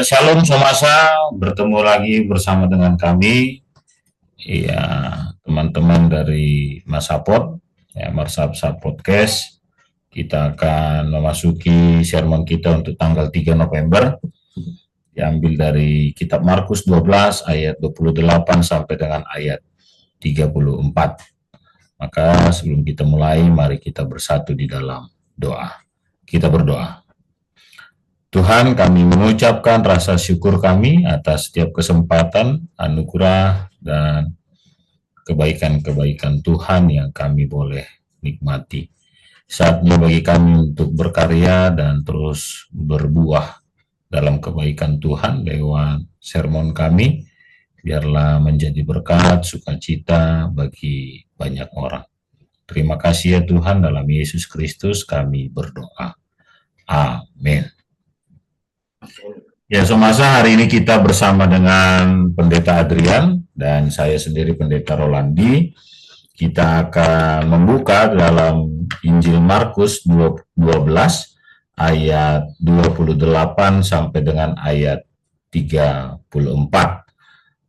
Shalom Somasa, bertemu lagi bersama dengan kami, ya teman-teman dari Masapod, ya Marsapsa Podcast. Kita akan memasuki sermon kita untuk tanggal 3 November, diambil dari kitab Markus 12 ayat 28 sampai dengan ayat 34. Maka sebelum kita mulai, mari kita bersatu di dalam doa. Kita berdoa. Tuhan, kami mengucapkan rasa syukur kami atas setiap kesempatan, anugerah, dan kebaikan-kebaikan Tuhan yang kami boleh nikmati. Saatnya bagi kami untuk berkarya dan terus berbuah dalam kebaikan Tuhan lewat sermon kami, biarlah menjadi berkat, sukacita bagi banyak orang. Terima kasih ya Tuhan, dalam Yesus Kristus kami berdoa. Amin. Ya, Somasa, hari ini kita bersama dengan Pendeta Adrian dan saya sendiri Pendeta Rolandi. Kita akan membuka dalam Injil Markus 12 ayat 28 sampai dengan ayat 34.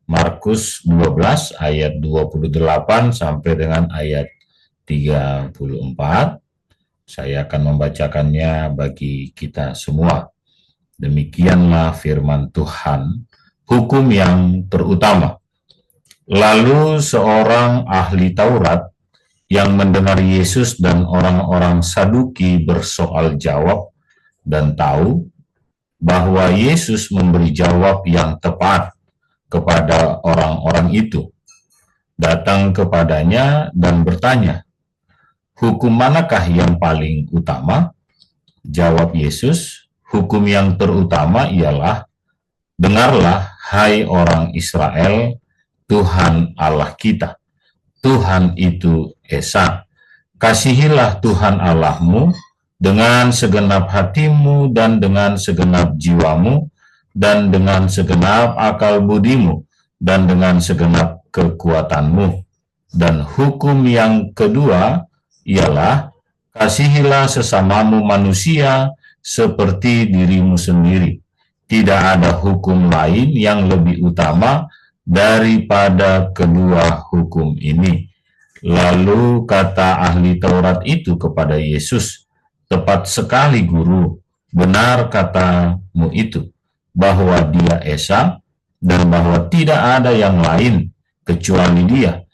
Markus 12 ayat 28 sampai dengan ayat 34. Saya akan membacakannya bagi kita semua. Demikianlah firman Tuhan, hukum yang terutama. Lalu seorang ahli Taurat yang mendengar Yesus dan orang-orang Saduki bersoal jawab dan tahu bahwa Yesus memberi jawab yang tepat kepada orang-orang itu, datang kepadanya dan bertanya, hukum manakah yang paling utama? Jawab Yesus, hukum yang terutama ialah, dengarlah hai orang Israel, Tuhan Allah kita, Tuhan itu Esa. Kasihilah Tuhan Allahmu dengan segenap hatimu dan dengan segenap jiwamu dan dengan segenap akal budimu dan dengan segenap kekuatanmu. Dan hukum yang kedua ialah, kasihilah sesamamu manusia seperti dirimu sendiri. Tidak ada hukum lain yang lebih utama daripada kedua hukum ini. Lalu kata ahli Taurat itu kepada Yesus, tepat sekali guru, benar katamu itu, bahwa dia Esa dan bahwa tidak ada yang lain kecuali dia.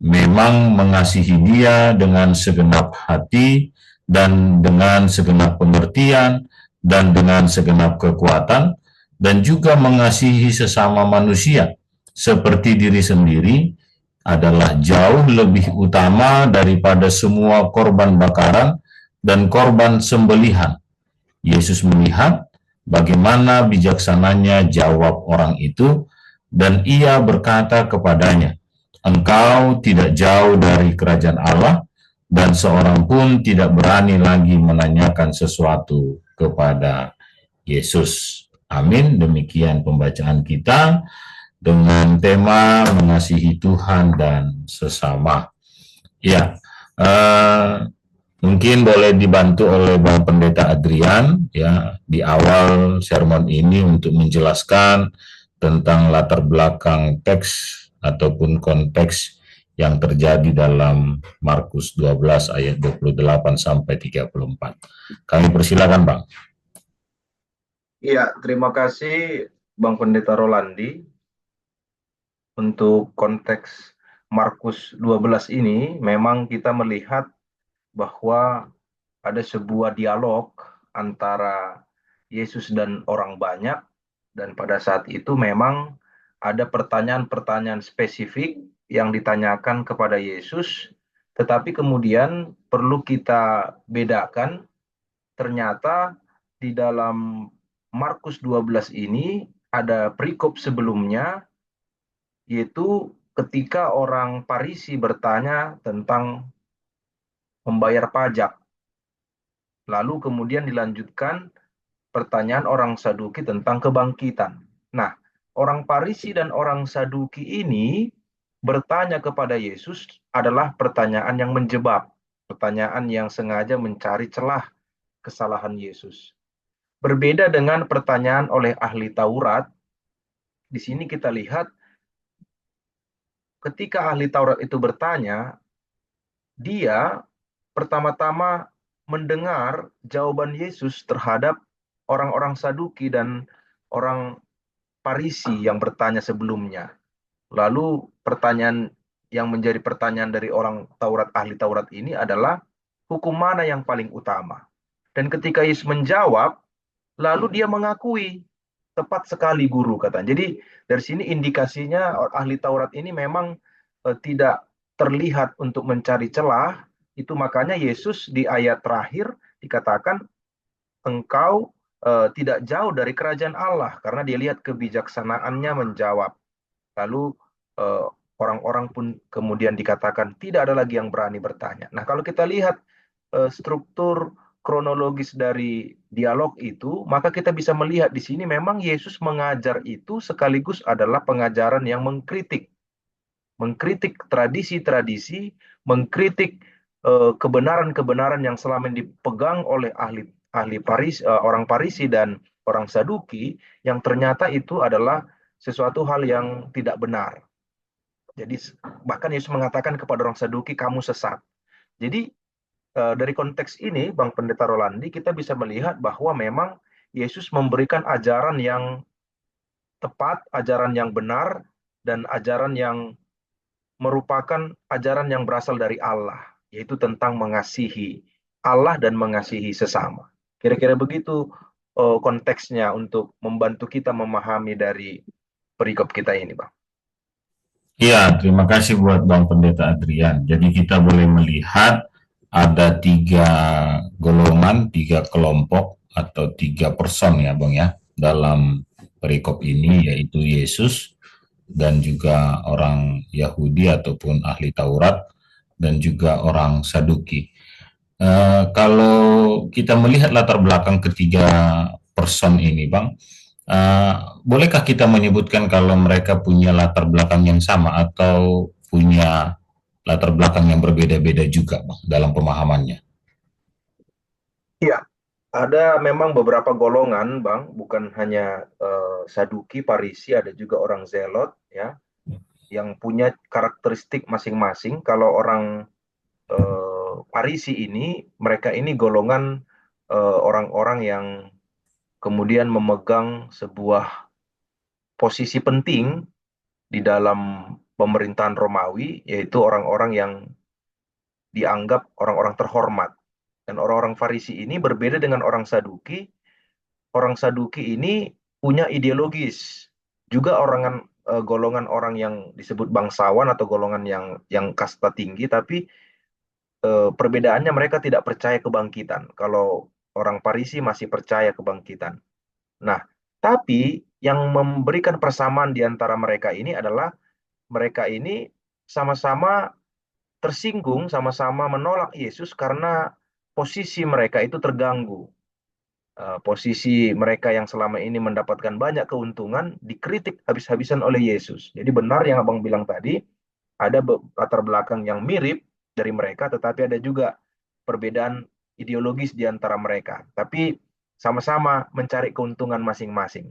Memang mengasihi dia dengan segenap hati dan dengan segenap pengertian dan dengan segenap kekuatan, dan juga mengasihi sesama manusia seperti diri sendiri adalah jauh lebih utama daripada semua korban bakaran dan korban sembelihan. Yesus melihat bagaimana bijaksananya jawab orang itu, dan ia berkata kepadanya, engkau tidak jauh dari kerajaan Allah, dan seorang pun tidak berani lagi menanyakan sesuatu kepada Yesus. Amin. Demikian pembacaan kita dengan tema mengasihi Tuhan dan sesama. Ya, mungkin boleh dibantu oleh Bang Pendeta Adrian ya di awal sermon ini untuk menjelaskan tentang latar belakang teks ataupun konteks yang terjadi dalam Markus 12 ayat 28 sampai 34. Kami persilakan, Bang. Iya, terima kasih Bang Pendeta Rolandi. Untuk konteks Markus 12 ini, memang kita melihat bahwa ada sebuah dialog antara Yesus dan orang banyak, dan pada saat itu memang ada pertanyaan-pertanyaan spesifik yang ditanyakan kepada Yesus, tetapi kemudian perlu kita bedakan, ternyata di dalam Markus 12 ini ada perikop sebelumnya, yaitu ketika orang Farisi bertanya tentang membayar pajak. Lalu kemudian dilanjutkan pertanyaan orang Saduki tentang kebangkitan. Nah, orang Farisi dan orang Saduki ini bertanya kepada Yesus adalah pertanyaan yang menjebak, pertanyaan yang sengaja mencari celah kesalahan Yesus. Berbeda dengan pertanyaan oleh ahli Taurat, di sini kita lihat ketika ahli Taurat itu bertanya, dia pertama-tama mendengar jawaban Yesus terhadap orang-orang Saduki dan orang Farisi yang bertanya sebelumnya. Lalu pertanyaan yang menjadi pertanyaan dari orang Taurat, ahli Taurat ini adalah hukum mana yang paling utama? Dan ketika Yesus menjawab, lalu dia mengakui, tepat sekali guru katanya. Jadi dari sini indikasinya ahli Taurat ini memang tidak terlihat untuk mencari celah. Itu makanya Yesus di ayat terakhir dikatakan engkau tidak jauh dari kerajaan Allah, karena dia lihat kebijaksanaannya menjawab. Lalu eh, orang-orang pun kemudian dikatakan tidak ada lagi yang berani bertanya. Nah, kalau kita lihat struktur kronologis dari dialog itu, maka kita bisa melihat di sini memang Yesus mengajar itu sekaligus adalah pengajaran yang mengkritik tradisi-tradisi, mengkritik kebenaran-kebenaran yang selama ini dipegang oleh orang Parisi dan orang Saduki, yang ternyata itu adalah sesuatu hal yang tidak benar. Jadi bahkan Yesus mengatakan kepada orang Saduki, kamu sesat. Jadi dari konteks ini, Bang Pendeta Rolandi, kita bisa melihat bahwa memang Yesus memberikan ajaran yang tepat, ajaran yang benar, dan ajaran yang merupakan ajaran yang berasal dari Allah, yaitu tentang mengasihi Allah dan mengasihi sesama. Kira-kira begitu konteksnya untuk membantu kita memahami dari perikop kita ini, Bang. Ya, terima kasih buat Bang Pendeta Adrian. Jadi kita boleh melihat ada tiga golongan, tiga kelompok atau tiga person ya Bang ya dalam perikop ini, yaitu Yesus dan juga orang Yahudi ataupun ahli Taurat dan juga orang Saduki. Kalau kita melihat latar belakang ketiga person ini Bang, bolehkah kita menyebutkan kalau mereka punya latar belakang yang sama atau punya latar belakang yang berbeda-beda juga, Bang, dalam pemahamannya? Iya, ada memang beberapa golongan, Bang, bukan hanya Saduki, Parisi, ada juga orang Zelot, ya, yang punya karakteristik masing-masing. Kalau orang Parisi ini, mereka ini golongan orang-orang yang kemudian memegang sebuah posisi penting di dalam pemerintahan Romawi, yaitu orang-orang yang dianggap orang-orang terhormat. Dan orang-orang Farisi ini berbeda dengan orang Saduki. Orang Saduki ini punya ideologis. Juga golongan orang yang disebut bangsawan atau golongan yang kasta tinggi, tapi perbedaannya mereka tidak percaya kebangkitan. Kalau orang Farisi masih percaya kebangkitan. Nah, tapi yang memberikan persamaan di antara mereka ini adalah mereka ini sama-sama tersinggung, sama-sama menolak Yesus karena posisi mereka itu terganggu. Posisi mereka yang selama ini mendapatkan banyak keuntungan dikritik habis-habisan oleh Yesus. Jadi benar yang Abang bilang tadi, ada latar belakang yang mirip dari mereka, tetapi ada juga perbedaan ideologis di antara mereka. Tapi sama-sama mencari keuntungan masing-masing,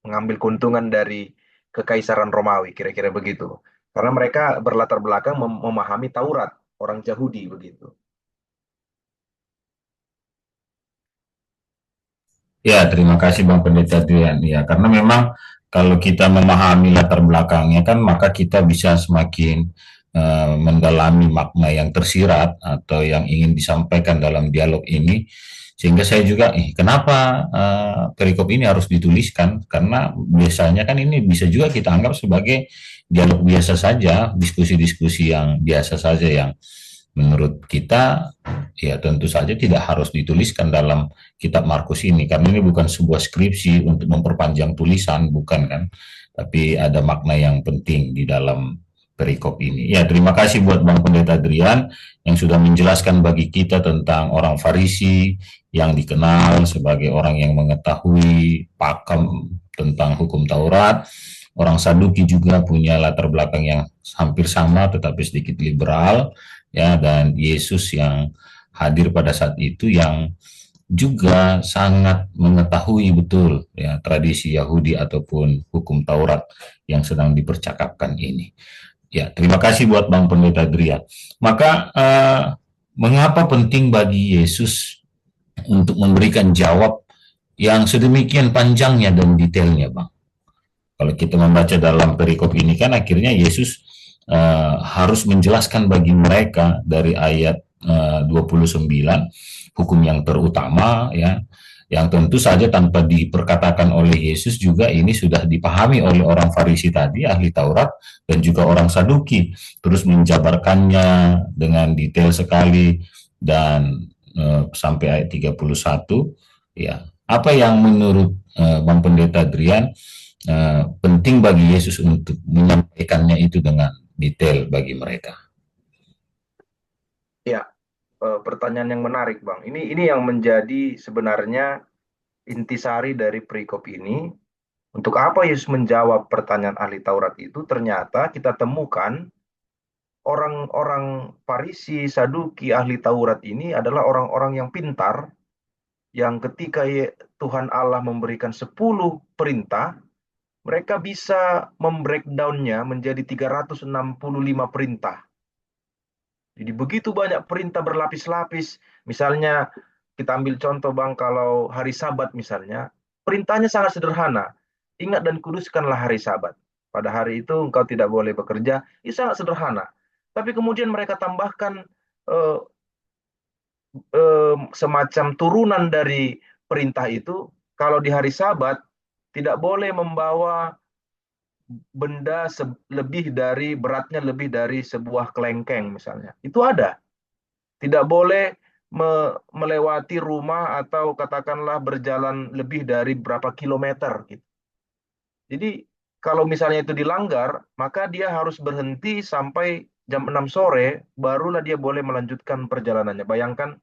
mengambil keuntungan dari kekaisaran Romawi, kira-kira begitu. Karena mereka berlatar belakang memahami Taurat, orang Yahudi begitu. Ya, terima kasih Bang Pendeta Adrian. Ya, karena memang kalau kita memahami latar belakangnya kan maka kita bisa semakin mendalami makna yang tersirat atau yang ingin disampaikan dalam dialog ini. Sehingga saya juga, kenapa perikop ini harus dituliskan? Karena biasanya kan ini bisa juga kita anggap sebagai dialog biasa saja, diskusi-diskusi yang biasa saja yang menurut kita ya tentu saja tidak harus dituliskan dalam kitab Markus ini karena ini bukan sebuah skripsi untuk memperpanjang tulisan, bukan kan, tapi ada makna yang penting di dalam perikop ini. Ya, terima kasih buat Bang Pendeta Adrian yang sudah menjelaskan bagi kita tentang orang Farisi yang dikenal sebagai orang yang mengetahui pakam tentang hukum Taurat. Orang Saduki juga punya latar belakang yang hampir sama tetapi sedikit liberal, ya, dan Yesus yang hadir pada saat itu yang juga sangat mengetahui betul ya tradisi Yahudi ataupun hukum Taurat yang sedang dipercakapkan ini. Ya, terima kasih buat Bang Pendeta Gria. Maka mengapa penting bagi Yesus untuk memberikan jawab yang sedemikian panjangnya dan detailnya, Bang? Kalau kita membaca dalam perikop ini kan akhirnya Yesus harus menjelaskan bagi mereka dari ayat 29 hukum yang terutama ya, yang tentu saja tanpa diperkatakan oleh Yesus juga ini sudah dipahami oleh orang Farisi tadi, ahli Taurat, dan juga orang Saduki, terus menjabarkannya dengan detail sekali dan sampai ayat 31 ya. Apa yang menurut Bang Pendeta Adrian penting bagi Yesus untuk menyampaikannya itu dengan detail bagi mereka? Ya, pertanyaan yang menarik, Bang. Ini yang menjadi sebenarnya intisari dari perikop ini. Untuk apa Yesus menjawab pertanyaan ahli Taurat itu? Ternyata kita temukan orang-orang Farisi, Saduki, ahli Taurat ini adalah orang-orang yang pintar, yang ketika Tuhan Allah memberikan 10 perintah, mereka bisa membreakdown-nya menjadi 365 perintah. Jadi begitu banyak perintah berlapis-lapis. Misalnya kita ambil contoh, Bang, kalau hari Sabat misalnya, perintahnya sangat sederhana. Ingat dan kuduskanlah hari Sabat. Pada hari itu engkau tidak boleh bekerja. Itu sangat sederhana. Tapi kemudian mereka tambahkan eh, semacam turunan dari perintah itu. Kalau di hari Sabat tidak boleh membawa benda beratnya lebih dari sebuah kelengkeng misalnya. Itu ada. Tidak boleh melewati rumah atau katakanlah berjalan lebih dari berapa kilometer gitu. Jadi kalau misalnya itu dilanggar, maka dia harus berhenti sampai jam 6 sore, barulah dia boleh melanjutkan perjalanannya. Bayangkan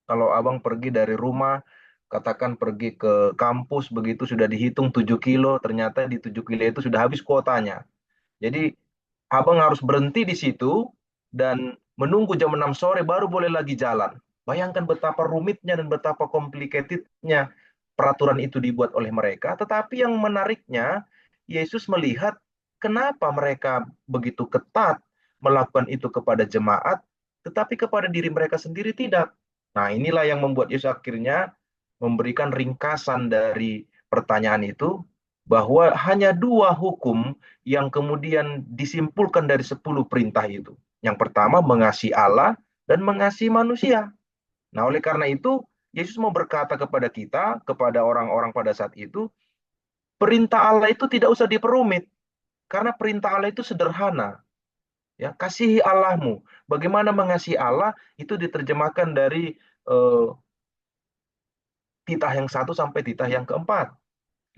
kalau abang pergi dari rumah, katakan pergi ke kampus, begitu sudah dihitung 7 kilo, ternyata di 7 kilo itu sudah habis kuotanya. Jadi abang harus berhenti di situ dan menunggu jam 6 sore baru boleh lagi jalan. Bayangkan betapa rumitnya dan betapa complicatednya peraturan itu dibuat oleh mereka. Tetapi yang menariknya, Yesus melihat kenapa mereka begitu ketat melakukan itu kepada jemaat, tetapi kepada diri mereka sendiri tidak. Nah, inilah yang membuat Yesus akhirnya memberikan ringkasan dari pertanyaan itu, bahwa hanya 2 hukum yang kemudian disimpulkan dari 10 perintah itu. Yang pertama, mengasihi Allah dan mengasihi manusia. Nah, oleh karena itu, Yesus mau berkata kepada kita, kepada orang-orang pada saat itu, perintah Allah itu tidak usah diperumit, karena perintah Allah itu sederhana. Ya, kasihi Allahmu. Bagaimana mengasihi Allah itu diterjemahkan dari titah yang 1 sampai titah yang keempat.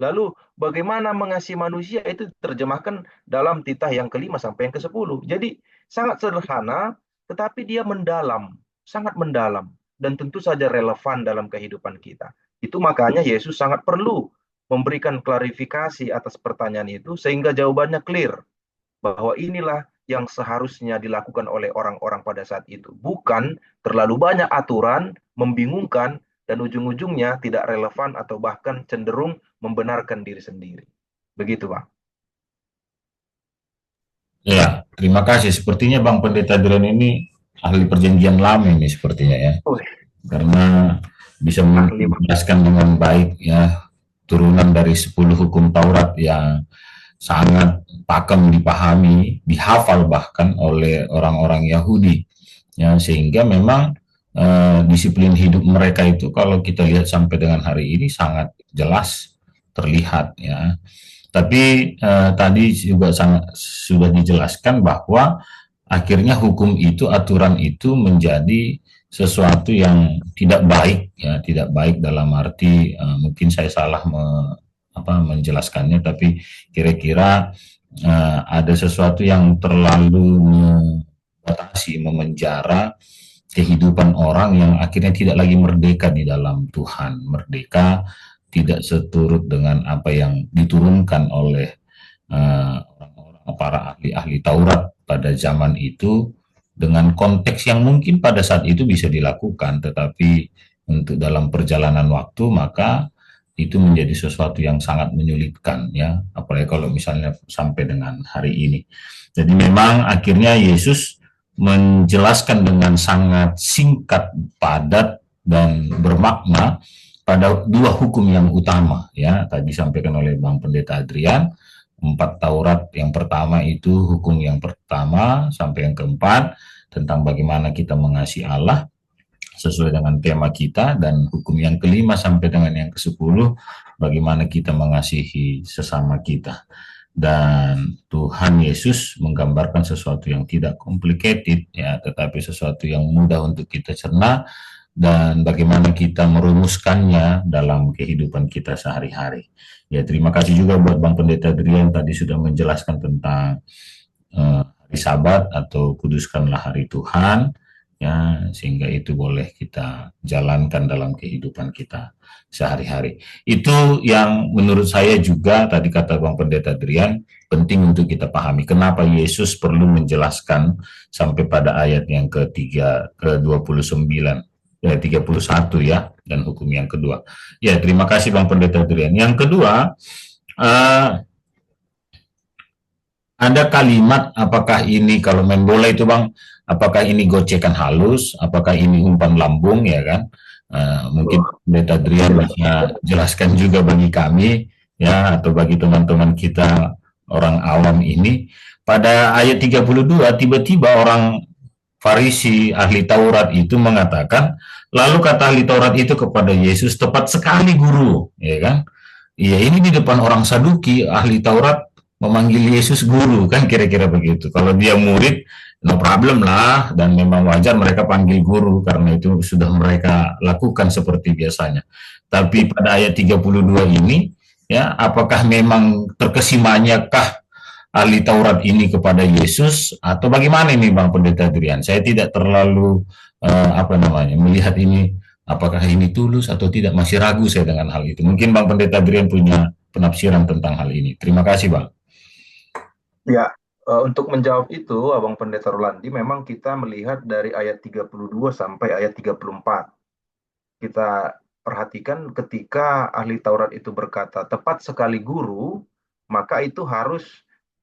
Lalu bagaimana mengasihi manusia itu diterjemahkan dalam titah yang kelima sampai yang ke-10. Jadi sangat sederhana, tetapi dia mendalam, sangat mendalam, dan tentu saja relevan dalam kehidupan kita. Itu makanya Yesus sangat perlu memberikan klarifikasi atas pertanyaan itu, sehingga jawabannya clear, bahwa inilah yang seharusnya dilakukan oleh orang-orang pada saat itu. Bukan terlalu banyak aturan, membingungkan, dan ujung-ujungnya tidak relevan atau bahkan cenderung membenarkan diri sendiri. Begitu, Bang. Ya, terima kasih. Sepertinya Bang Pendeta Adrian ini ahli perjanjian lama ini sepertinya ya, Oh, karena bisa ahli, Bang. menjelaskan dengan baik ya turunan dari 10 hukum Taurat yang sangat pakem dipahami, dihafal bahkan oleh orang-orang Yahudi. Ya, sehingga memang disiplin hidup mereka itu kalau kita lihat sampai dengan hari ini sangat jelas terlihat ya. Tapi tadi juga sangat sudah dijelaskan bahwa akhirnya hukum itu, aturan itu menjadi sesuatu yang tidak baik ya, tidak baik dalam arti mungkin saya salah menjelaskannya, tapi kira-kira ada sesuatu yang terlalu membatasi, memenjara kehidupan orang yang akhirnya tidak lagi merdeka di dalam Tuhan, merdeka tidak seturut dengan apa yang diturunkan oleh orang-orang para ahli-ahli Taurat pada zaman itu, dengan konteks yang mungkin pada saat itu bisa dilakukan, tetapi untuk dalam perjalanan waktu, maka itu menjadi sesuatu yang sangat menyulitkan ya, apalagi kalau misalnya sampai dengan hari ini. Jadi memang akhirnya Yesus menjelaskan dengan sangat singkat, padat dan bermakna pada dua hukum yang utama ya, tadi disampaikan oleh Bang Pendeta Adrian. Empat Taurat yang pertama itu hukum yang pertama sampai yang keempat tentang bagaimana kita mengasihi Allah sesuai dengan tema kita, dan hukum yang kelima sampai dengan yang ke-10 bagaimana kita mengasihi sesama kita. Dan Tuhan Yesus menggambarkan sesuatu yang tidak complicated ya, tetapi sesuatu yang mudah untuk kita cerna dan bagaimana kita merumuskannya dalam kehidupan kita sehari-hari. Ya, terima kasih juga buat Bang Pendeta Adrian tadi sudah menjelaskan tentang hari Sabat atau kuduskanlah hari Tuhan ya, sehingga itu boleh kita jalankan dalam kehidupan kita sehari-hari. Itu yang menurut saya juga tadi kata Bang Pendeta Adrian penting untuk kita pahami kenapa Yesus perlu menjelaskan sampai pada ayat yang ketiga ke 29 ya 31 ya, dan hukum yang kedua. Ya, terima kasih Bang Pendeta Adrian. Yang kedua, uh, ada kalimat, apakah ini kalau main bola itu Bang, apakah ini gocekan halus, apakah ini umpan lambung ya kan? Mungkin Pendeta Adrian bisa jelaskan juga bagi kami ya, atau bagi teman-teman kita orang awam ini. Pada ayat 32 tiba-tiba orang Farisi ahli Taurat itu mengatakan, lalu kata ahli Taurat itu kepada Yesus, tepat sekali guru, ya kan? Iya, ini di depan orang Saduki, ahli Taurat memanggil Yesus guru, kan kira-kira begitu. Kalau dia murid, no problem lah, dan memang wajar mereka panggil guru, karena itu sudah mereka lakukan seperti biasanya. Tapi pada ayat 32 ini, ya, apakah memang terkesimanyakah ahli Taurat ini kepada Yesus, atau bagaimana ini Bang Pendeta Adrian? Saya tidak terlalu melihat ini apakah ini tulus atau tidak, masih ragu saya dengan hal itu. Mungkin Bang Pendeta Adrian punya penafsiran tentang hal ini. Terima kasih Bang. Ya, untuk menjawab itu, Abang Pendeta Rolandi, memang kita melihat dari ayat 32 sampai ayat 34. Kita perhatikan ketika ahli Taurat itu berkata, tepat sekali guru, maka itu harus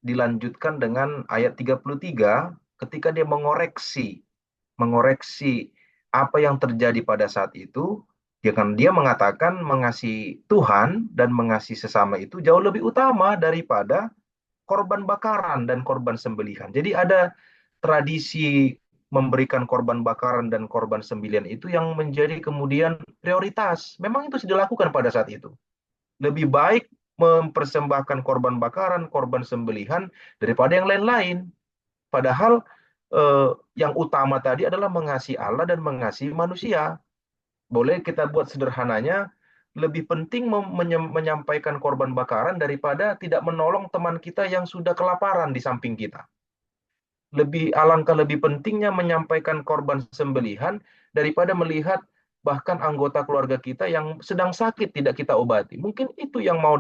dilanjutkan dengan ayat 33 ketika dia mengoreksi apa yang terjadi pada saat itu. Dia mengatakan mengasihi Tuhan dan mengasihi sesama itu jauh lebih utama daripada korban bakaran dan korban sembelihan. Jadi ada tradisi memberikan korban bakaran dan korban sembelihan itu yang menjadi kemudian prioritas. Memang itu sudah dilakukan pada saat itu. Lebih baik mempersembahkan korban bakaran, korban sembelihan daripada yang lain-lain. Padahal yang utama tadi adalah mengasihi Allah dan mengasihi manusia. Boleh kita buat sederhananya, lebih penting menyampaikan korban bakaran daripada tidak menolong teman kita yang sudah kelaparan di samping kita. Alangkah lebih pentingnya menyampaikan korban sembelihan daripada melihat bahkan anggota keluarga kita yang sedang sakit tidak kita obati. Mungkin itu yang mau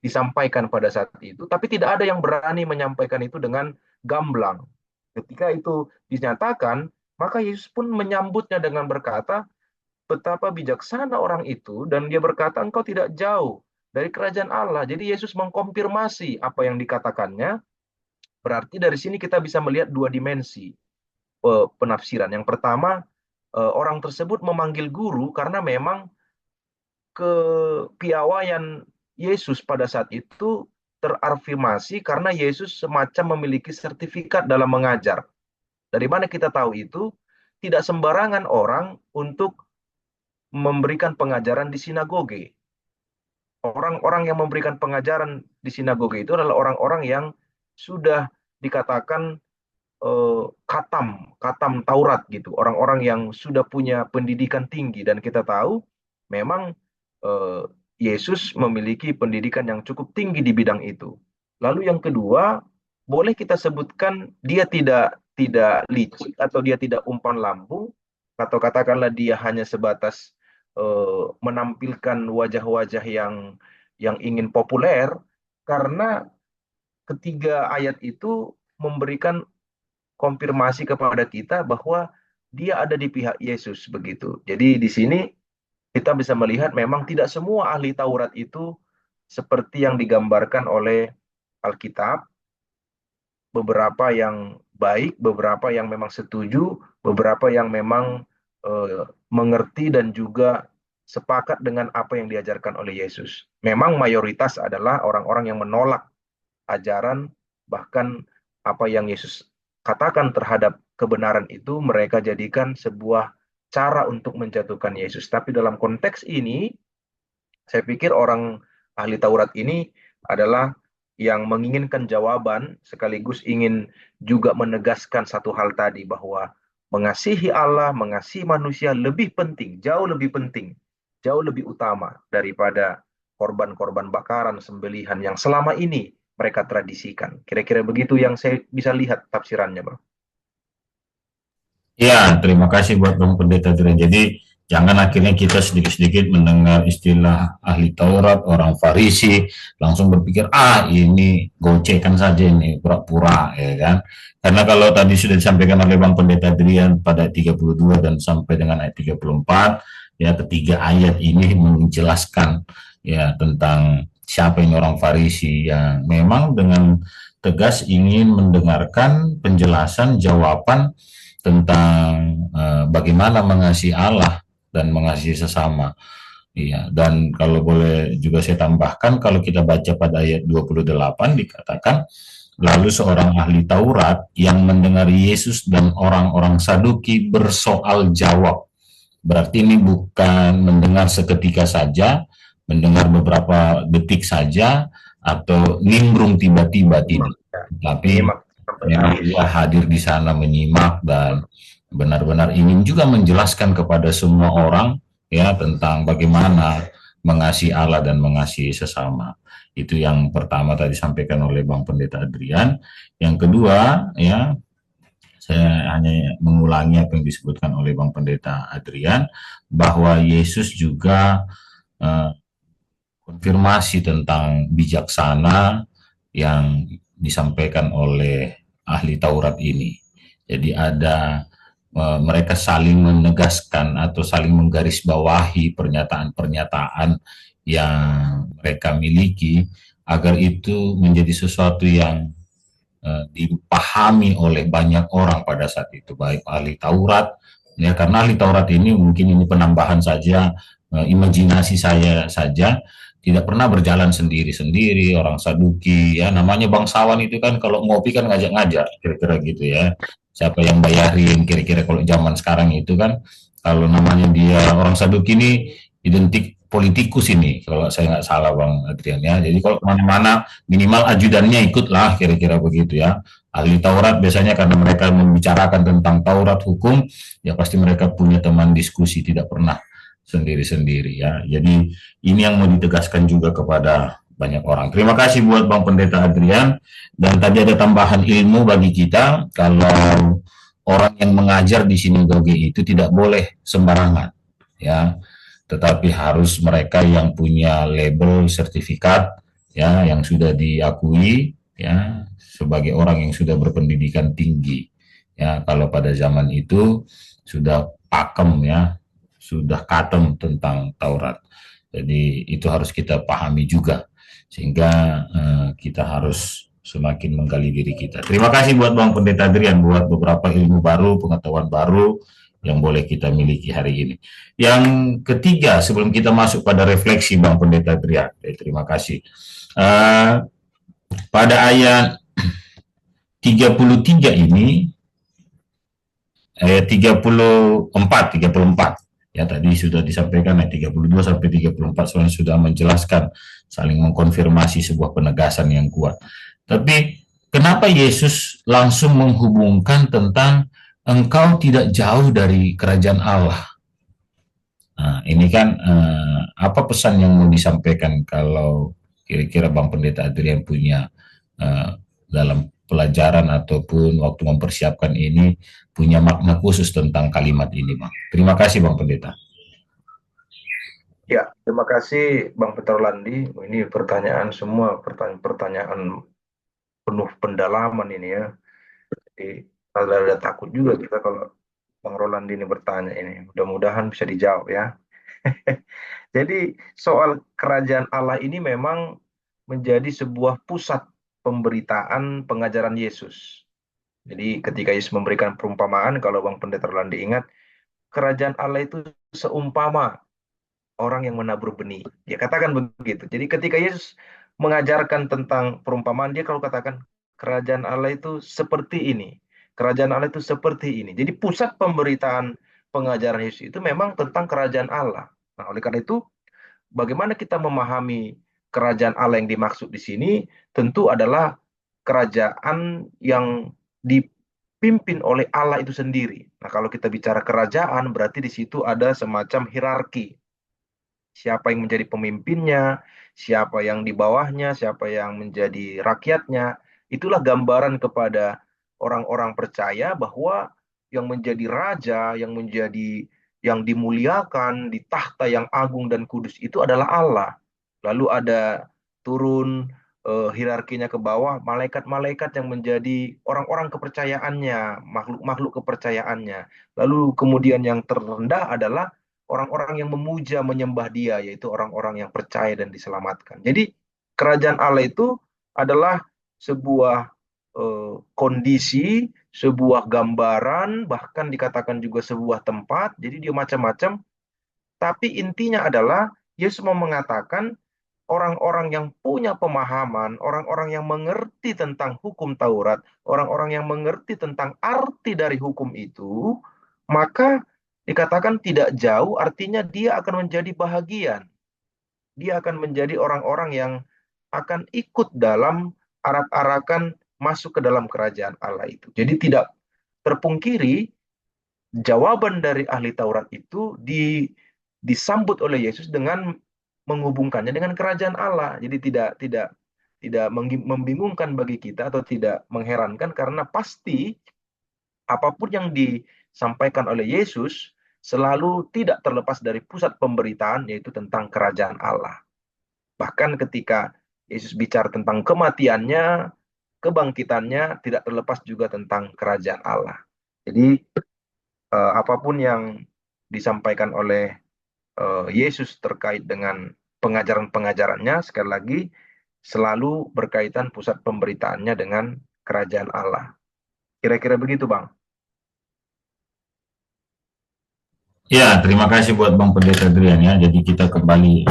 disampaikan pada saat itu, tapi tidak ada yang berani menyampaikan itu dengan gamblang. Ketika itu dinyatakan, maka Yesus pun menyambutnya dengan berkata, betapa bijaksana orang itu, dan dia berkata, engkau tidak jauh dari kerajaan Allah. Jadi Yesus mengkonfirmasi apa yang dikatakannya. Berarti dari sini kita bisa melihat dua dimensi penafsiran. Yang pertama, orang tersebut memanggil guru karena memang kepiawaian Yesus pada saat itu terafirmasi karena Yesus semacam memiliki sertifikat dalam mengajar. Dari mana kita tahu itu? Tidak sembarangan orang untuk memberikan pengajaran di sinagoge. Orang-orang yang memberikan pengajaran di sinagoge itu adalah orang-orang yang sudah dikatakan katam Taurat gitu, orang-orang yang sudah punya pendidikan tinggi, dan kita tahu memang Yesus memiliki pendidikan yang cukup tinggi di bidang itu. Lalu yang kedua, boleh kita sebutkan dia tidak licik atau dia tidak umpan lambung, atau katakanlah dia hanya sebatas menampilkan wajah-wajah yang ingin populer, karena ketiga ayat itu memberikan konfirmasi kepada kita bahwa dia ada di pihak Yesus begitu. Jadi di sini kita bisa melihat memang tidak semua ahli Taurat itu seperti yang digambarkan oleh Alkitab, beberapa yang baik, beberapa yang memang setuju, beberapa yang memang mengerti dan juga sepakat dengan apa yang diajarkan oleh Yesus. Memang mayoritas adalah orang-orang yang menolak ajaran, bahkan apa yang Yesus katakan terhadap kebenaran itu mereka jadikan sebuah cara untuk menjatuhkan Yesus. Tapi dalam konteks ini, saya pikir orang ahli Taurat ini adalah yang menginginkan jawaban sekaligus ingin juga menegaskan satu hal tadi bahwa mengasihi Allah, mengasihi manusia lebih penting, jauh lebih utama daripada korban-korban bakaran, sembelihan yang selama ini mereka tradisikan. Kira-kira begitu yang saya bisa lihat tafsirannya, Bang. Ya, terima kasih buat Bang Pendeta Dren. Jadi jangan akhirnya kita sedikit-sedikit mendengar istilah ahli Taurat, orang Farisi, langsung berpikir, ah ini gocekan saja ini, pura-pura, ya kan. Karena kalau tadi sudah disampaikan oleh Bang Pendeta Adrian pada 32 dan sampai dengan ayat 34, ya ketiga ayat ini menjelaskan ya tentang siapa ini orang Farisi yang memang dengan tegas ingin mendengarkan penjelasan jawaban tentang bagaimana mengasihi Allah dan mengasihi sesama. Iya, dan kalau boleh juga saya tambahkan, kalau kita baca pada ayat 28 dikatakan, lalu seorang ahli Taurat yang mendengar Yesus dan orang-orang Saduki bersoal jawab. Berarti ini bukan mendengar seketika saja, mendengar beberapa detik saja, atau nimbrung tiba-tiba Nyimak, tidak. ya. Tapi Menyimak sampai memang habis. dia hadir di sana menyimak dan benar-benar ingin juga menjelaskan kepada semua orang ya tentang bagaimana mengasihi Allah dan mengasihi sesama. Itu yang pertama tadi disampaikan oleh Bang Pendeta Adrian. Yang kedua ya, saya hanya mengulangi apa yang disebutkan oleh Bang Pendeta Adrian bahwa Yesus juga eh, konfirmasi tentang bijaksana yang disampaikan oleh ahli Taurat ini. Jadi ada mereka saling menegaskan atau saling menggarisbawahi pernyataan-pernyataan yang mereka miliki agar itu menjadi sesuatu yang dipahami oleh banyak orang pada saat itu, baik ahli Taurat ya, karena ahli Taurat ini mungkin ini penambahan saja, imajinasi saya saja, tidak pernah berjalan sendiri-sendiri. Orang Saduki ya, namanya bangsawan itu kan kalau ngopi kan ngajak-ngajak, kira-kira gitu ya, siapa yang bayarin, kira-kira kalau zaman sekarang itu kan, kalau namanya dia orang Saduki ini identik politikus ini kalau saya nggak salah Bang Adrian ya. Jadi kalau kemana-mana minimal ajudannya ikutlah, kira-kira begitu ya. Ahli Taurat biasanya karena mereka membicarakan tentang Taurat hukum, ya pasti mereka punya teman diskusi, tidak pernah sendiri-sendiri ya. Jadi ini yang mau ditegaskan juga kepada banyak orang. Terima kasih buat Bang Pendeta Adrian, dan tadi ada tambahan ilmu bagi kita kalau orang yang mengajar di sinagoge itu tidak boleh sembarangan ya, tetapi harus mereka yang punya label sertifikat ya, yang sudah diakui ya sebagai orang yang sudah berpendidikan tinggi ya. Kalau pada zaman itu sudah pakem ya, sudah katem tentang Taurat. Jadi itu harus kita pahami juga sehingga kita harus semakin menggali diri kita. Terima kasih buat Bang Pendeta Adrian buat beberapa ilmu baru, pengetahuan baru yang boleh kita miliki hari ini. Yang ketiga, sebelum kita masuk pada refleksi Bang Pendeta Adrian, terima kasih. Uh, pada ayat 33 ini, ayat 34 ya, tadi sudah disampaikan ayat 32 sampai 34 soalnya sudah menjelaskan, saling mengkonfirmasi sebuah penegasan yang kuat. Tapi kenapa Yesus langsung menghubungkan tentang engkau tidak jauh dari kerajaan Allah? Nah, ini kan apa pesan yang mau disampaikan kalau kira-kira Bang Pendeta Adrian punya dalam pelajaran ataupun waktu mempersiapkan ini punya makna khusus tentang kalimat ini, Bang. Terima kasih, Bang Pendeta. Ya, terima kasih Bang Peter Landi. Ini pertanyaan semua pertanyaan penuh pendalaman ini ya. Jadi ada takut juga kita kalau Bang Roland ini bertanya ini. Mudah-mudahan bisa dijawab ya. Jadi soal kerajaan Allah ini memang menjadi sebuah pusat pemberitaan pengajaran Yesus. Jadi ketika Yesus memberikan perumpamaan, kalau Bang Pendeta Roland ingat, kerajaan Allah itu seumpama orang yang menabur benih. Dia katakan begitu. Jadi ketika Yesus mengajarkan tentang perumpamaan, dia kalau katakan kerajaan Allah itu seperti ini. Kerajaan Allah itu seperti ini. Jadi pusat pemberitaan pengajaran Yesus itu memang tentang kerajaan Allah. Nah, oleh karena itu, bagaimana kita memahami kerajaan Allah yang dimaksud di sini, tentu adalah kerajaan yang dipimpin oleh Allah itu sendiri. Nah, kalau kita bicara kerajaan, berarti di situ ada semacam hierarki, siapa yang menjadi pemimpinnya, siapa yang di bawahnya, siapa yang menjadi rakyatnya. Itulah gambaran kepada orang-orang percaya bahwa yang menjadi raja, yang dimuliakan di tahta yang agung dan kudus itu adalah Allah. Lalu ada turun hierarkinya ke bawah, malaikat-malaikat yang menjadi orang-orang kepercayaannya, makhluk-makhluk kepercayaannya. Lalu kemudian yang terendah adalah orang-orang yang memuja, menyembah dia, yaitu orang-orang yang percaya dan diselamatkan. Jadi kerajaan Allah itu adalah sebuah kondisi, sebuah gambaran, bahkan dikatakan juga sebuah tempat. Jadi dia macam-macam. Tapi intinya adalah Yesus mau mengatakan orang-orang yang punya pemahaman, orang-orang yang mengerti tentang hukum Taurat, orang-orang yang mengerti tentang arti dari hukum itu, maka dikatakan tidak jauh, artinya dia akan menjadi bahagian. Dia akan menjadi orang-orang yang akan ikut dalam arak-arakan masuk ke dalam kerajaan Allah itu. Jadi tidak terpungkiri jawaban dari ahli Taurat itu disambut oleh Yesus dengan menghubungkannya dengan kerajaan Allah. Jadi tidak membingungkan bagi kita atau tidak mengherankan karena pasti apapun yang disampaikan oleh Yesus selalu tidak terlepas dari pusat pemberitaan yaitu tentang kerajaan Allah. Bahkan ketika Yesus bicara tentang kematiannya, kebangkitannya tidak terlepas juga tentang kerajaan Allah. Jadi apapun yang disampaikan oleh Yesus terkait dengan pengajaran-pengajarannya, sekali lagi selalu berkaitan pusat pemberitaannya dengan kerajaan Allah. Kira-kira begitu, Bang. Ya, terima kasih buat Bang Pendeta Adrian ya. Jadi kita kembali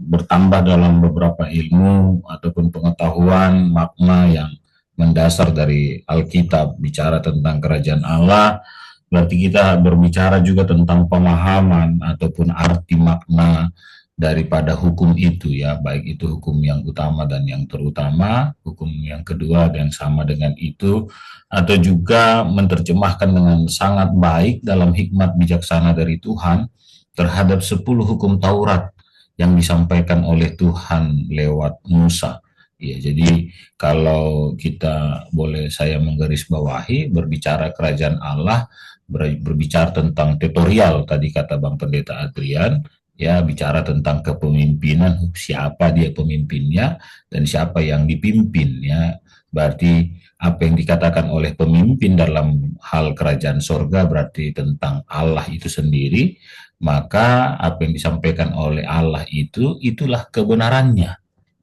bertambah dalam beberapa ilmu ataupun pengetahuan makna yang mendasar dari Alkitab bicara tentang kerajaan Allah. Berarti kita berbicara juga tentang pemahaman ataupun arti makna daripada hukum itu ya, baik itu hukum yang utama dan yang terutama, hukum yang kedua dan sama dengan itu, atau juga menerjemahkan dengan sangat baik dalam hikmat bijaksana dari Tuhan terhadap 10 hukum Taurat yang disampaikan oleh Tuhan lewat Musa. Ya, jadi kalau kita boleh saya menggarisbawahi berbicara kerajaan Allah, berbicara tentang tutorial tadi kata Bang Pendeta Adrian, ya bicara tentang kepemimpinan, siapa dia pemimpinnya dan siapa yang dipimpin ya. Berarti apa yang dikatakan oleh pemimpin dalam hal kerajaan sorga berarti tentang Allah itu sendiri, maka apa yang disampaikan oleh Allah itu itulah kebenarannya.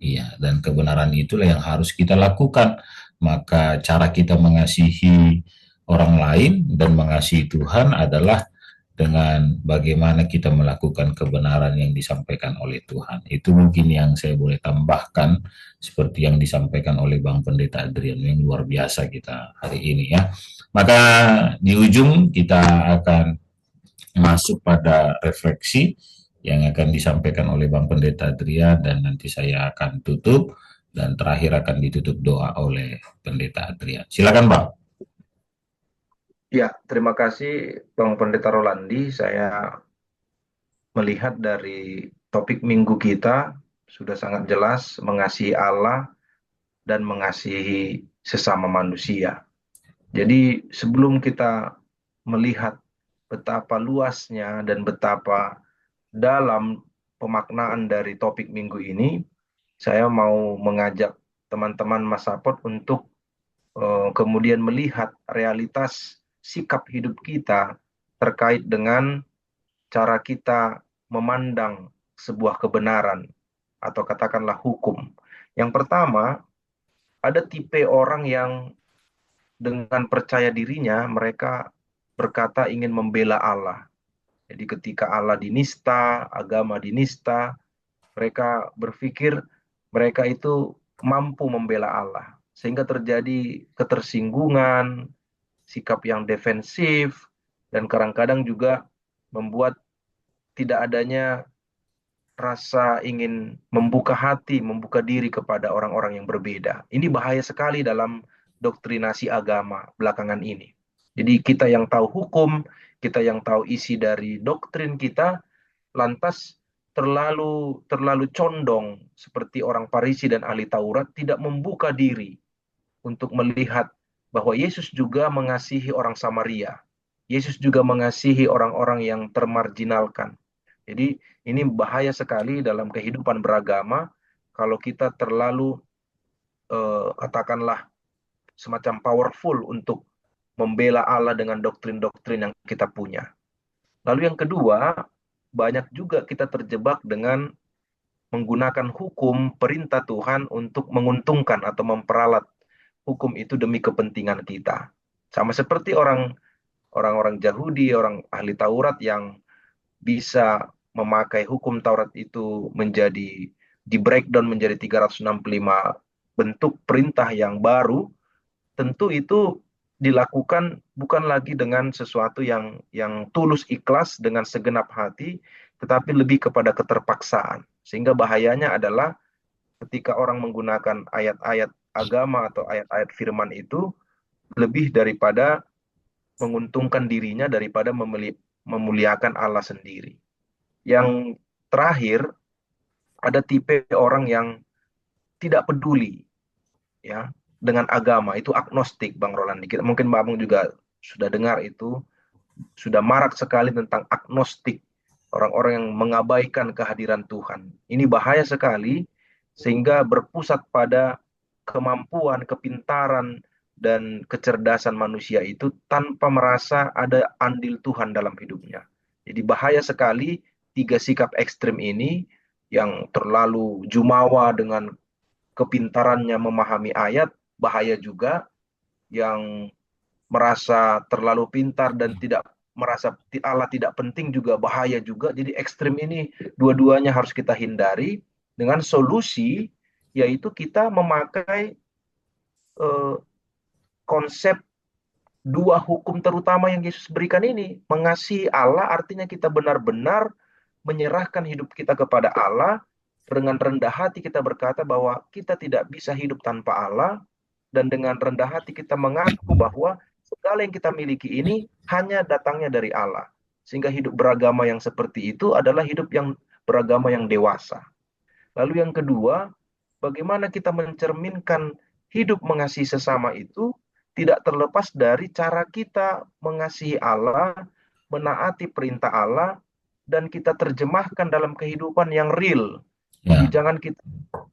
Iya, dan kebenaran itulah yang harus kita lakukan. Maka cara kita mengasihi orang lain dan mengasihi Tuhan adalah dengan bagaimana kita melakukan kebenaran yang disampaikan oleh Tuhan. Itu mungkin yang saya boleh tambahkan seperti yang disampaikan oleh Bang Pendeta Adrian yang luar biasa kita hari ini ya. Maka di ujung kita akan masuk pada refleksi yang akan disampaikan oleh Bang Pendeta Adrian dan nanti saya akan tutup dan terakhir akan ditutup doa oleh Pendeta Adrian. Silakan Bang. Ya, terima kasih Bang Pendeta Rolandi. Saya melihat dari topik minggu kita sudah sangat jelas mengasihi Allah dan mengasihi sesama manusia. Jadi sebelum kita melihat betapa luasnya dan betapa dalam pemaknaan dari topik minggu ini, saya mau mengajak teman-teman Masapot untuk kemudian melihat realitas sikap hidup kita terkait dengan cara kita memandang sebuah kebenaran atau katakanlah hukum. Yang pertama, ada tipe orang yang dengan percaya dirinya mereka berkata ingin membela Allah. Jadi ketika Allah dinista, agama dinista, mereka berpikir mereka itu mampu membela Allah. Sehingga terjadi ketersinggungan, sikap yang defensif, dan kadang-kadang juga membuat tidak adanya rasa ingin membuka hati, membuka diri kepada orang-orang yang berbeda. Ini bahaya sekali dalam doktrinasi agama belakangan ini. Jadi kita yang tahu hukum, kita yang tahu isi dari doktrin kita, lantas terlalu terlalu condong seperti orang Farisi dan ahli Taurat tidak membuka diri untuk melihat bahwa Yesus juga mengasihi orang Samaria. Yesus juga mengasihi orang-orang yang termarginalkan. Jadi ini bahaya sekali dalam kehidupan beragama kalau kita terlalu katakanlah semacam powerful untuk membela Allah dengan doktrin-doktrin yang kita punya. Lalu yang kedua, banyak juga kita terjebak dengan menggunakan hukum perintah Tuhan untuk menguntungkan atau memperalat hukum itu demi kepentingan kita. Sama seperti orang-orang Yahudi, orang ahli Taurat yang bisa memakai hukum Taurat itu menjadi di breakdown menjadi 365 bentuk perintah yang baru, tentu itu dilakukan bukan lagi dengan sesuatu yang tulus ikhlas dengan segenap hati, tetapi lebih kepada keterpaksaan. Sehingga bahayanya adalah ketika orang menggunakan ayat-ayat agama atau ayat-ayat firman itu lebih daripada menguntungkan dirinya daripada memuliakan Allah sendiri. Yang terakhir, ada tipe orang yang tidak peduli ya dengan agama, itu agnostik, Bang Rolandi. Mungkin Bang juga sudah dengar itu, sudah marak sekali tentang agnostik, orang-orang yang mengabaikan kehadiran Tuhan. Ini bahaya sekali, sehingga berpusat pada kemampuan, kepintaran, dan kecerdasan manusia itu tanpa merasa ada andil Tuhan dalam hidupnya. Jadi bahaya sekali tiga sikap ekstrim ini, yang terlalu jumawa dengan kepintarannya memahami ayat, bahaya juga. Yang merasa terlalu pintar dan tidak merasa Allah tidak penting juga bahaya juga. Jadi ekstrim ini dua-duanya harus kita hindari, dengan solusi yaitu kita memakai konsep dua hukum terutama yang Yesus berikan ini. Mengasihi Allah artinya kita benar-benar menyerahkan hidup kita kepada Allah. Dengan rendah hati kita berkata bahwa kita tidak bisa hidup tanpa Allah, dan dengan rendah hati kita mengaku bahwa segala yang kita miliki ini hanya datangnya dari Allah. Sehingga hidup beragama yang seperti itu adalah hidup yang beragama yang dewasa. Lalu yang kedua, bagaimana kita mencerminkan hidup mengasihi sesama itu tidak terlepas dari cara kita mengasihi Allah, menaati perintah Allah, dan kita terjemahkan dalam kehidupan yang real. Jadi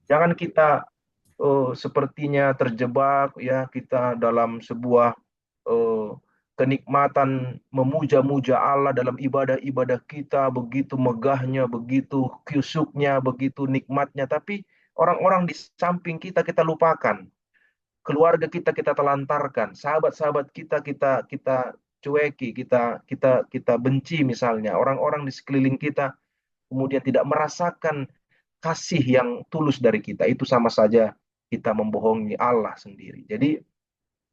jangan kita sepertinya terjebak ya kita dalam sebuah kenikmatan memuja-muja Allah dalam ibadah-ibadah kita, begitu megahnya, begitu kyusuknya, begitu nikmatnya, tapi orang-orang di samping kita lupakan. Keluarga kita telantarkan, sahabat-sahabat kita cueki, kita benci misalnya. Orang-orang di sekeliling kita kemudian tidak merasakan kasih yang tulus dari kita. Itu sama saja kita membohongi Allah sendiri. Jadi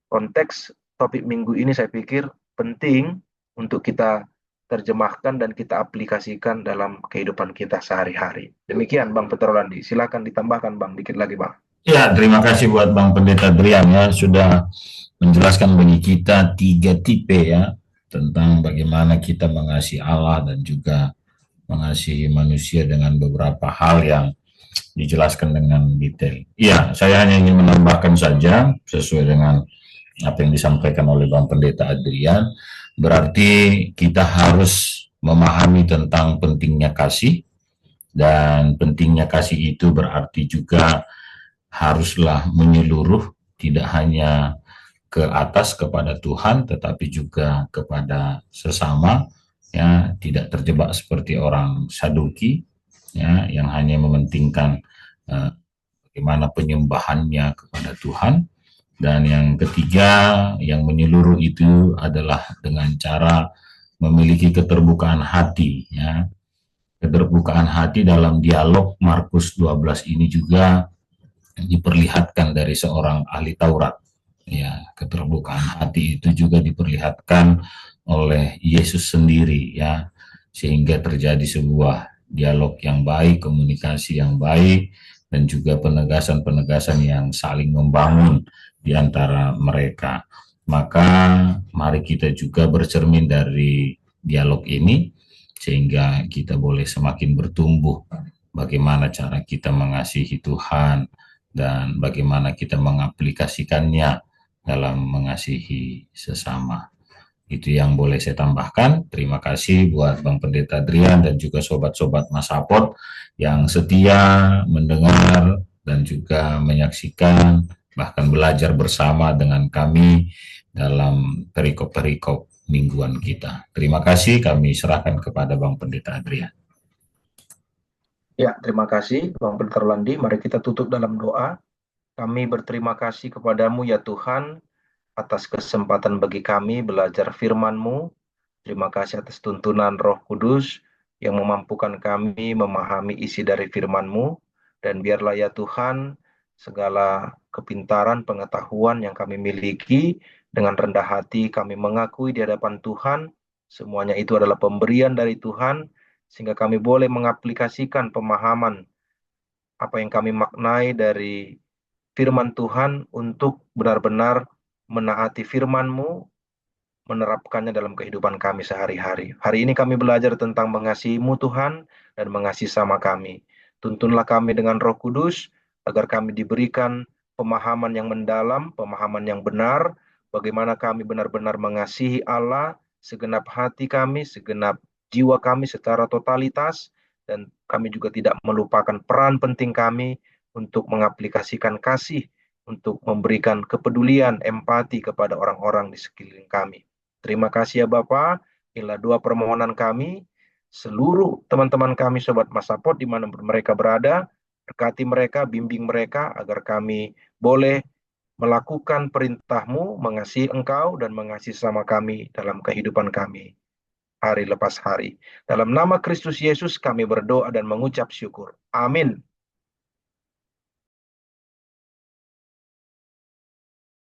konteks topik minggu ini saya pikir penting untuk kita terjemahkan dan kita aplikasikan dalam kehidupan kita sehari-hari. Demikian Bang Peter Rolandi. Silakan ditambahkan Bang, dikit lagi Bang. Ya, terima kasih buat Bang Pendeta Drian ya, sudah menjelaskan bagi kita 3 tipe ya, tentang bagaimana kita mengasihi Allah dan juga mengasihi manusia dengan beberapa hal yang dijelaskan dengan detail. Iya, saya hanya ingin menambahkan saja sesuai dengan apa yang disampaikan oleh Bang Pendeta Adrian, berarti kita harus memahami tentang pentingnya kasih, dan pentingnya kasih itu berarti juga haruslah menyeluruh, tidak hanya ke atas kepada Tuhan, tetapi juga kepada sesama, ya, tidak terjebak seperti orang Saduki, ya, yang hanya mementingkan bagaimana penyembahannya kepada Tuhan. Dan yang ketiga, yang menyeluruh itu adalah dengan cara memiliki keterbukaan hati, ya. Keterbukaan hati dalam dialog Markus 12 ini juga diperlihatkan dari seorang ahli Taurat. Ya, keterbukaan hati itu juga diperlihatkan oleh Yesus sendiri, ya, sehingga terjadi sebuah dialog yang baik, komunikasi yang baik, dan juga penegasan-penegasan yang saling membangun di antara mereka. Maka mari kita juga bercermin dari dialog ini sehingga kita boleh semakin bertumbuh bagaimana cara kita mengasihi Tuhan dan bagaimana kita mengaplikasikannya dalam mengasihi sesama. Itu yang boleh saya tambahkan. Terima kasih buat Bang Pendeta Adrian dan juga sobat-sobat Masapot yang setia mendengar dan juga menyaksikan, bahkan belajar bersama dengan kami dalam perikop-perikop mingguan kita. Terima kasih, kami serahkan kepada Bang Pendeta Adrian. Ya, terima kasih Bang Peter Landi. Mari kita tutup dalam doa. Kami berterima kasih kepadamu ya Tuhan atas kesempatan bagi kami belajar firman-Mu. Terima kasih atas tuntunan Roh Kudus yang memampukan kami memahami isi dari firman-Mu. Dan biarlah ya Tuhan, segala kepintaran, pengetahuan yang kami miliki, dengan rendah hati kami mengakui di hadapan Tuhan, semuanya itu adalah pemberian dari Tuhan, sehingga kami boleh mengaplikasikan pemahaman apa yang kami maknai dari firman Tuhan untuk benar-benar menaati firman-Mu, menerapkannya dalam kehidupan kami sehari-hari. Hari ini kami belajar tentang mengasihi-Mu Tuhan dan mengasihi sama kami. Tuntunlah kami dengan Roh Kudus agar kami diberikan pemahaman yang mendalam, pemahaman yang benar, bagaimana kami benar-benar mengasihi Allah segenap hati kami, segenap jiwa kami secara totalitas, dan kami juga tidak melupakan peran penting kami untuk mengaplikasikan kasih, untuk memberikan kepedulian, empati kepada orang-orang di sekeliling kami. Terima kasih ya Bapak. Inilah dua permohonan kami. Seluruh teman-teman kami Sobat Masapot di mana mereka berada, berkati mereka, bimbing mereka agar kami boleh melakukan perintah-Mu, mengasihi Engkau dan mengasihi sama kami dalam kehidupan kami hari lepas hari. Dalam nama Kristus Yesus kami berdoa dan mengucap syukur. Amin.